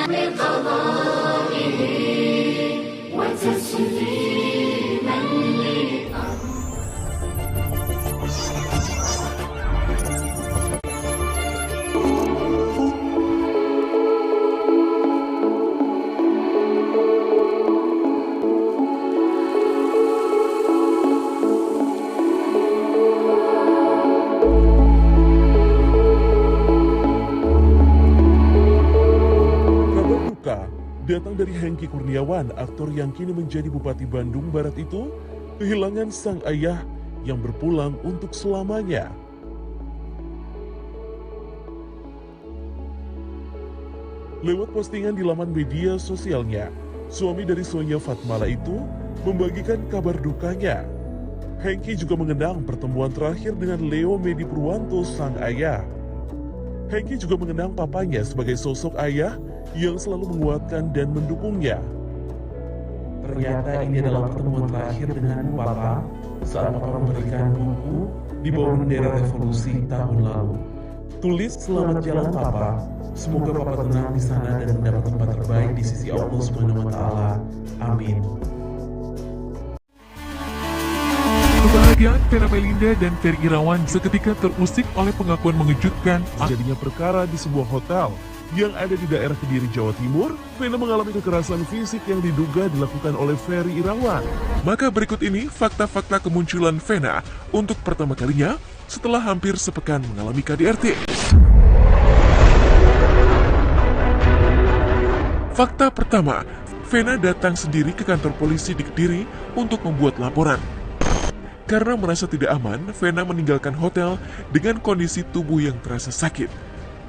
بقضائه وتسليما datang dari Hengky Kurniawan, aktor yang kini menjadi Bupati Bandung Barat itu kehilangan sang ayah yang berpulang untuk selamanya. Lewat postingan di laman media sosialnya, suami dari Sonia Fatmala itu membagikan kabar dukanya. Hengky juga mengenang pertemuan terakhir dengan Leo Medi Purwanto, sang ayah. Hengky juga mengenang papanya sebagai sosok ayah yang selalu menguatkan dan mendukungnya. Ternyata ini adalah pertemuan terakhir denganmu, Papa, saat Papa memberikan buku di bawah bendera revolusi tahun lalu. Tulis selamat jalan, Papa. Semoga Papa tenang di sana dan mendapat tempat terbaik di sisi Allah Subhanahu wa Ta'ala. Amin. Kebahagiaan Vena Melinda dan Ferry Irawan seketika terusik oleh pengakuan mengejutkan Terjadinya perkara di sebuah hotel yang ada di daerah Kediri, Jawa Timur. Vena mengalami kekerasan fisik yang diduga dilakukan oleh Ferry Irawan. Maka berikut ini fakta-fakta kemunculan Vena untuk pertama kalinya setelah hampir sepekan mengalami KDRT. Fakta pertama, Vena datang sendiri ke kantor polisi di Kediri untuk membuat laporan. Karena merasa tidak aman, Vena meninggalkan hotel dengan kondisi tubuh yang terasa sakit.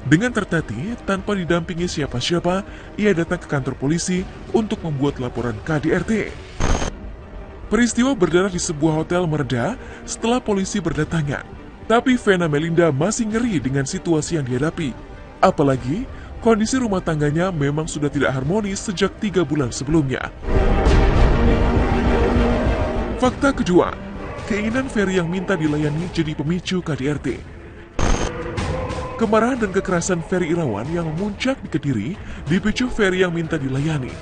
Dengan tertatih, tanpa didampingi siapa-siapa, ia datang ke kantor polisi untuk membuat laporan KDRT. Peristiwa berdarah di sebuah hotel mereda setelah polisi berdatangan. Tapi Vena Melinda masih ngeri dengan situasi yang dihadapi. Apalagi, kondisi rumah tangganya memang sudah tidak harmonis sejak 3 bulan sebelumnya. Fakta kedua, keinginan Ferry yang minta dilayani jadi pemicu KDRT. Kemarahan dan kekerasan Ferry Irawan yang memuncak di Kediri dipicu Ferry yang minta dilayani.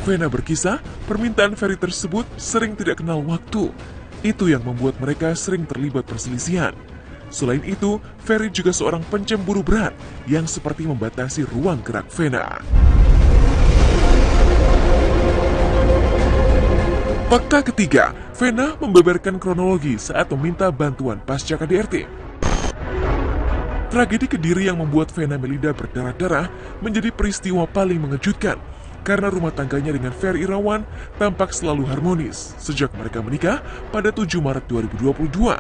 Vena berkisah, permintaan Ferry tersebut sering tidak kenal waktu. Itu yang membuat mereka sering terlibat perselisihan. Selain itu, Ferry juga seorang pencemburu berat yang seperti membatasi ruang gerak Vena. Fakta ketiga, Vena membeberkan kronologi saat meminta bantuan pasca KDRT. Tragedi Kediri yang membuat Vena Melinda berdarah-darah menjadi peristiwa paling mengejutkan karena rumah tangganya dengan Ferry Irawan tampak selalu harmonis sejak mereka menikah pada 7 Maret 2022.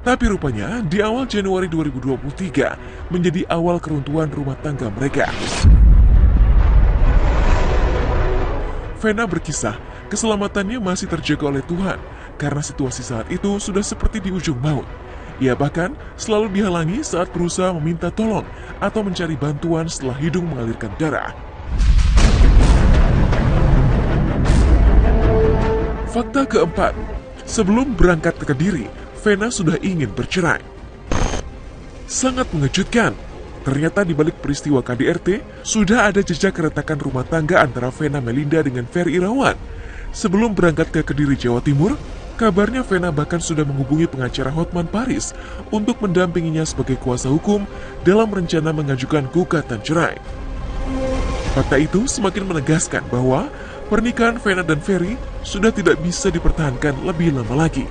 Tapi rupanya di awal Januari 2023 menjadi awal keruntuhan rumah tangga mereka. Vena berkisah, keselamatannya masih terjaga oleh Tuhan karena situasi saat itu sudah seperti di ujung maut. Ia bahkan selalu dihalangi saat berusaha meminta tolong atau mencari bantuan setelah hidung mengalirkan darah. Fakta keempat, sebelum berangkat ke Kediri, Vena sudah ingin bercerai. Sangat mengejutkan, ternyata di balik peristiwa KDRT, sudah ada jejak keretakan rumah tangga antara Vena Melinda dengan Ferry Irawan. Sebelum berangkat ke Kediri, Jawa Timur, kabarnya Vena bahkan sudah menghubungi pengacara Hotman Paris untuk mendampinginya sebagai kuasa hukum dalam rencana mengajukan gugatan cerai. Fakta itu semakin menegaskan bahwa pernikahan Vena dan Ferry sudah tidak bisa dipertahankan lebih lama lagi.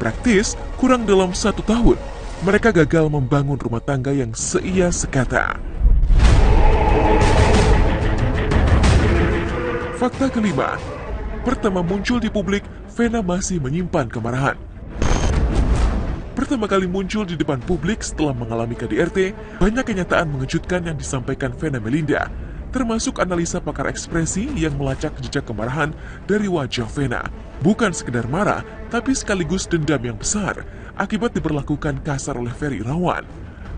Praktis, kurang dalam 1 tahun, mereka gagal membangun rumah tangga yang seia sekata. Fakta kelima, pertama muncul di publik, Vena masih menyimpan kemarahan. Pertama kali muncul di depan publik setelah mengalami KDRT, banyak kenyataan mengejutkan yang disampaikan Vena Melinda, termasuk analisa pakar ekspresi yang melacak jejak kemarahan dari wajah Vena. Bukan sekedar marah, tapi sekaligus dendam yang besar akibat diperlakukan kasar oleh Ferry Irawan.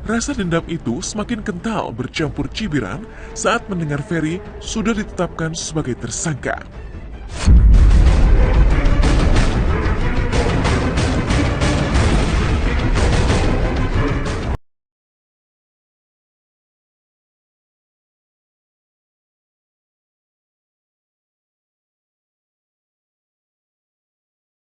Rasa dendam itu semakin kental bercampur cibiran saat mendengar Ferry sudah ditetapkan sebagai tersangka.